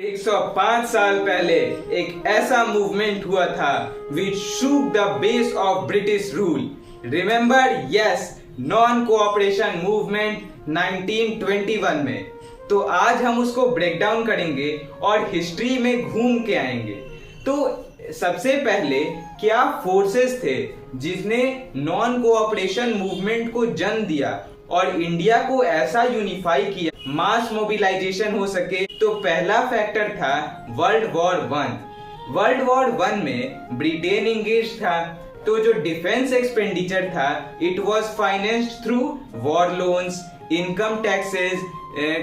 105 साल पहले एक ऐसा मूवमेंट हुआ था which shook the base of British rule. Remember, yes, non cooperation movement 1921 में। तो आज हम उसको ब्रेक डाउन करेंगे और हिस्ट्री में घूम के आएंगे। तो सबसे पहले क्या फोर्सेस थे जिसने नॉन कोऑपरेशन मूवमेंट को जन्म दिया और इंडिया को ऐसा यूनिफाई किया, मास मोबिलाइजेशन हो सके। तो पहला फैक्टर था world war one. World war one में ब्रिटेन इंगेज था, तो जो डिफेंस एक्सपेंडिचर था it was financed through war loans, income taxes,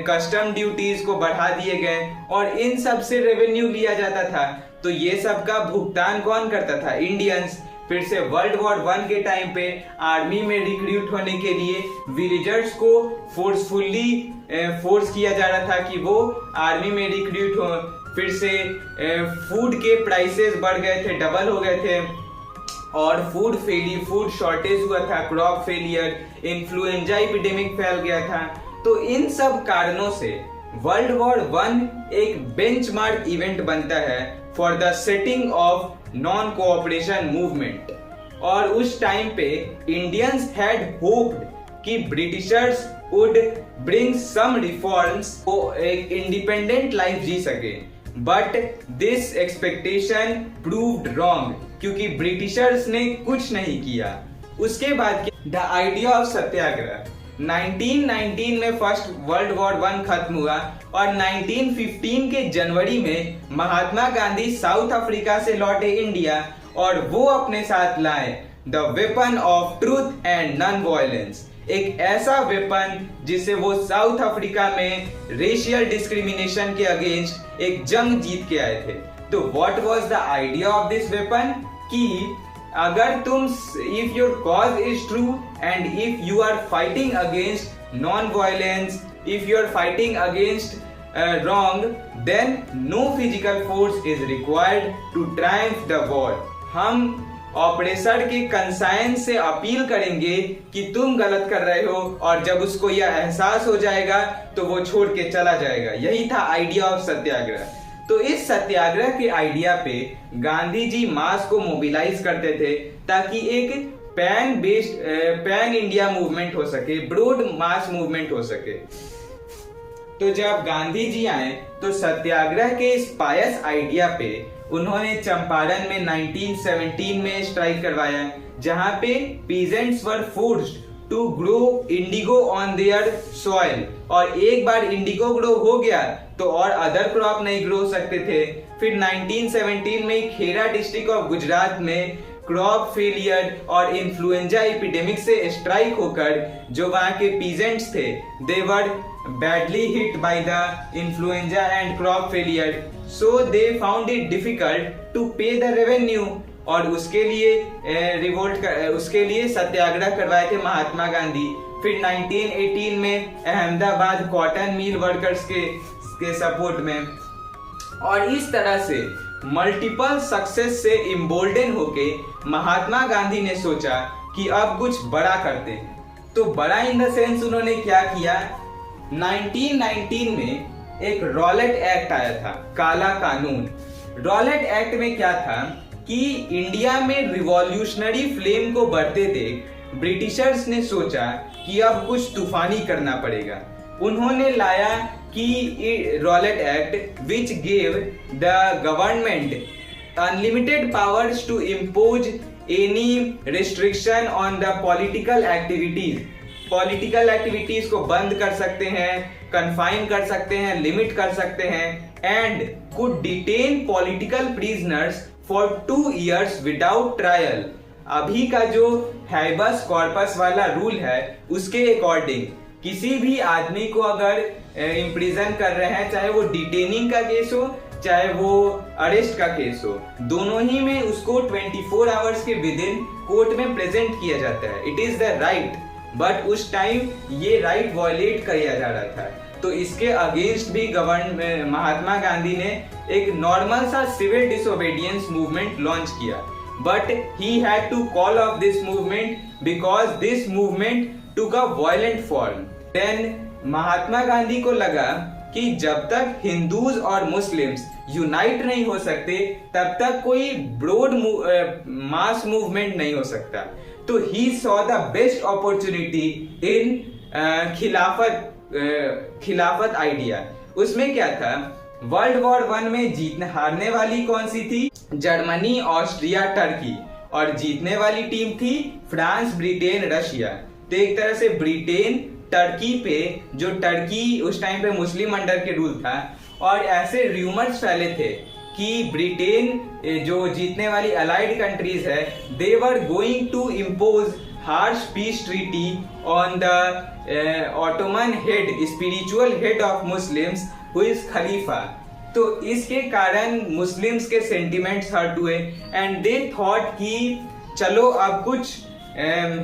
custom duties को बढ़ा दिए गए और इन सब से रेवेन्यू लिया जाता था। तो ये सब का भुगतान कौन करता था? इंडियंस। फिर से वर्ल्ड वॉर वन के टाइम पे आर्मी में रिक्रूट होने के लिए विलेजर्स को फोर्सफुली फोर्स किया जा रहा था कि वो आर्मी में रिक्रूट हो। फिर से फूड के प्राइसेस बढ़ गए थे, डबल हो गए थे और फूड शॉर्टेज हुआ था, क्रॉप फेलियर, इन्फ्लुएंजा एपिडेमिक फैल गया था। तो इन सब कारणों से वर्ल्ड वॉर वन एक बेंचमार्क इवेंट बनता है for the setting of non cooperation movement. और उस टाइम पे इंडियंस हैड होप्ड कि Britishers would bring some reforms, वो एक इंडिपेंडेंट लाइफ जी सके। But this expectation proved wrong, क्योंकि ब्रिटिशर्स ने कुछ नहीं किया। उसके बाद द आइडिया ऑफ सत्याग्रह 1919 में फर्स्ट वर्ल्ड वॉर वन खत्म हुआ और 1915 के जनवरी में महात्मा गांधी साउथ अफ्रीका से लौटे इंडिया और वो अपने साथ लाए the weapon of truth and non violence, एक ऐसा वेपन जिससे वो साउथ अफ्रीका में रेशियल डिस्क्रिमिनेशन के अगेंस्ट एक जंग जीत के आए थे। तो what was the idea of this weapon कि अगर तुम if your cause is true and if you are fighting against non violence, if you are fighting against wrong, then no physical force is required to triumph the war. हम oppressor के conscience से appeal करेंगे कि तुम गलत कर रहे हो और जब उसको यह एहसास हो जाएगा तो वो छोड़ के चला जाएगा। यही था आइडिया ऑफ सत्याग्रह। तो इस सत्याग्रह के आइडिया पे गांधी जी मास को मोबिलाइज करते थे ताकि एक पैन इंडिया मूवमेंट हो सके, ब्रॉड मास मूवमेंट हो सके। तो जब गांधी जी आए तो सत्याग्रह के इस पायस आइडिया पे उन्होंने चंपारण में 1917 में स्ट्राइक करवाया, जहां पे peasants were forced to grow indigo on their soil. और एक बार इंडिगो ग्रो हो गया तो और अदर क्रॉप नहीं ग्रो सकते थे। फिर 1917 में खेड़ा डिस्ट्रिक्ट ऑफ गुजरात में क्रॉप फेलियर और इन्फ्लुएंजा एपिडेमिक से स्ट्राइक होकर जो वहां के पीजेंट्स थे they were badly hit by the influenza and crop failure, so they found it difficult to pay the revenue और उसके लिए सत्याग्रह करवाए थे महात्मा गांधी। फिर 1918 में अहमदाबाद कॉटन मिल वर्कर्स के सपोर्ट में। और इस तरह से मल्टीपल सक्सेस से इम्बोल्डन होके महात्मा गांधी ने सोचा कि अब कुछ बड़ा करते हैं। तो बड़ा इन द सेंस उन्होंने क्या किया, 1919 में एक रॉलेट एक्ट आया था, काला कानून। रॉलेट एक्ट में क्या था कि इंडिया में रिवॉल्यूशनरी फ्लेम को बढ़ते देख ब्रिटिशर्स ने सोचा कि अब कुछ तूफानी करना पड़ेगा। उन्होंने लाया कि Rowlatt act which gave the government unlimited powers to impose any restriction on the political activities. Political activities को बंद कर सकते हैं, कन्फाइन कर सकते हैं, लिमिट कर सकते हैं and could detain political prisoners for 2 years without trial. अभी का जो हैबस कॉर्पस वाला रूल है उसके अकॉर्डिंग किसी भी आदमी को अगर इम्प्रिजन कर रहे हैं, चाहे वो डिटेनिंग का केस हो चाहे वो अरेस्ट का केस हो, दोनों ही में उसको 24 आवर्स के विद इन कोर्ट में प्रेजेंट किया जाता है। It is the right, but उस टाइम ये राइट वायलेट किया जा रहा था। तो इसके अगेंस्ट भी महात्मा गांधी ने एक नॉर्मल सा सिविल डिसोबीडियंस मूवमेंट लॉन्च किया, but he had to call off this movement because this movement took a violent form. Then Mahatma Gandhi को लगा कि जब तक हिंदूज और मुस्लिम्स यूनाइट नहीं हो सकते तब तक कोई ब्रॉड मास मूवमेंट नहीं हो सकता। तो he saw the best opportunity in खिलाफत आइडिया। उसमें क्या था, वर्ल्ड वॉर 1 में हारने वाली कौन सी थी? जर्मनी, ऑस्ट्रिया, टर्की, और जीतने वाली टीम थी फ्रांस, ब्रिटेन, रशिया। तो एक तरह से ब्रिटेन टर्की पे, जो टर्की उस टाइम पे मुस्लिम अंडर के रूल था, और ऐसे र्यूमर्स फैले थे कि ब्रिटेन जो जीतने वाली अलाइड कंट्रीज है, they were going to impose harsh peace treaty on the Ottoman head, spiritual head of Muslims, who is Khalifa. तो इसके कारण मुस्लिम्स के सेंटिमेंट्स हर्ट हुए एंड दे थॉट कि चलो अब कुछ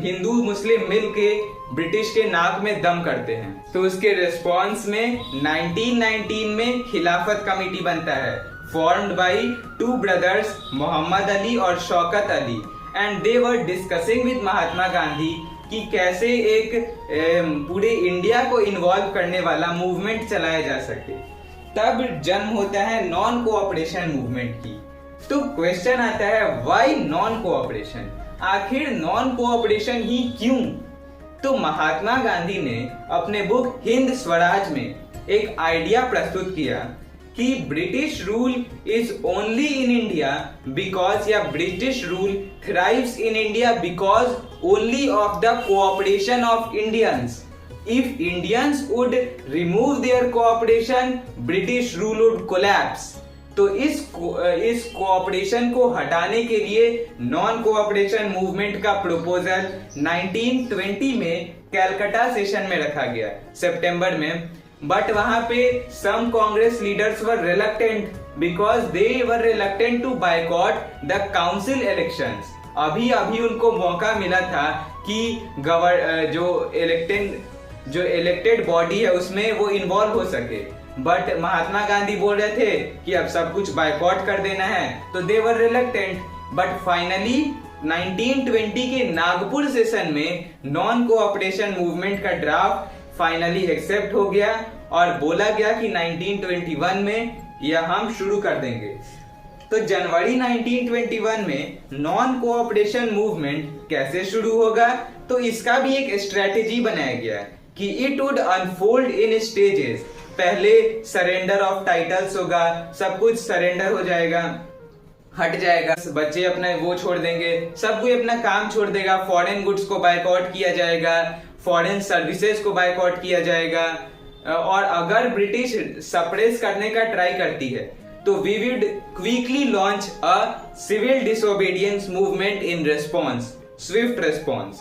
हिंदू मुस्लिम मिलके ब्रिटिश के नाक में दम करते हैं। तो उसके रिस्पॉन्स में 1919 में खिलाफत कमेटी बनता है, formed by 2 brothers Mohammad Ali और Shaukat Ali, and they were discussing with Mahatma Gandhi कि कैसे एक पूरे इंडिया को इन्वॉल्व करने वाला मूवमेंट चलाया जा सके। तब जन्म होता है नॉन कोऑपरेशन मूवमेंट की। तो क्वेश्चन आता है, व्हाई नॉन कोऑपरेशन? आखिर नॉन कोऑपरेशन ही क्यों? तो महात्मा गांधी ने अपने बुक हिंद स्वराज में एक आइडिया प्रस्तुत किया कि British rule is only in India because, या British rule thrives in India because only of the cooperation of Indians. If Indians would remove their cooperation, British rule would collapse. तो इस cooperation को हटाने के लिए नॉन कोऑपरेशन मूवमेंट का proposal 1920 में Calcutta session में रखा गया सितंबर में, बट वहां पे some Congress leaders were reluctant because they were reluctant to boycott the council elections. अभी उनको मौका मिला था कि जो इलेक्टेड बॉडी है उसमें वो इन्वॉल्व हो सके, बट महात्मा गांधी बोल रहे थे कि अब सब कुछ बायकॉट कर देना है, तो दे वर रिलक्टेंट। बट फाइनली 1920 के नागपुर सेशन में नॉन कोऑपरेशन मूवमेंट का ड्राफ्ट फाइनली एक्सेप्ट हो गया और बोला गया कि 1921 में यह हम शुरू कर देंगे। तो जनवरी 1921 में नॉन कोऑपरेशन मूवमेंट कैसे शुरू होगा? तो इसका भी एक स्ट्रेटेजी बनाया गया कि it would unfold in stages. पहले सरेंडर ऑफ टाइटल्स होगा, सब कुछ सरेंडर हो जाएगा, हट जाएगा, बच्चे अपने वो छोड़ देंगे, सब कोई अपना काम छोड़ देगा, फॉरेन गुड्स को बायकॉट किया जाएगा, फॉरेन सर्विसेज को बायकॉट किया जाएगा, और अगर ब्रिटिश सप्रेस करने का ट्राई करती है तो we would quickly launch a civil disobedience movement in response, swift response.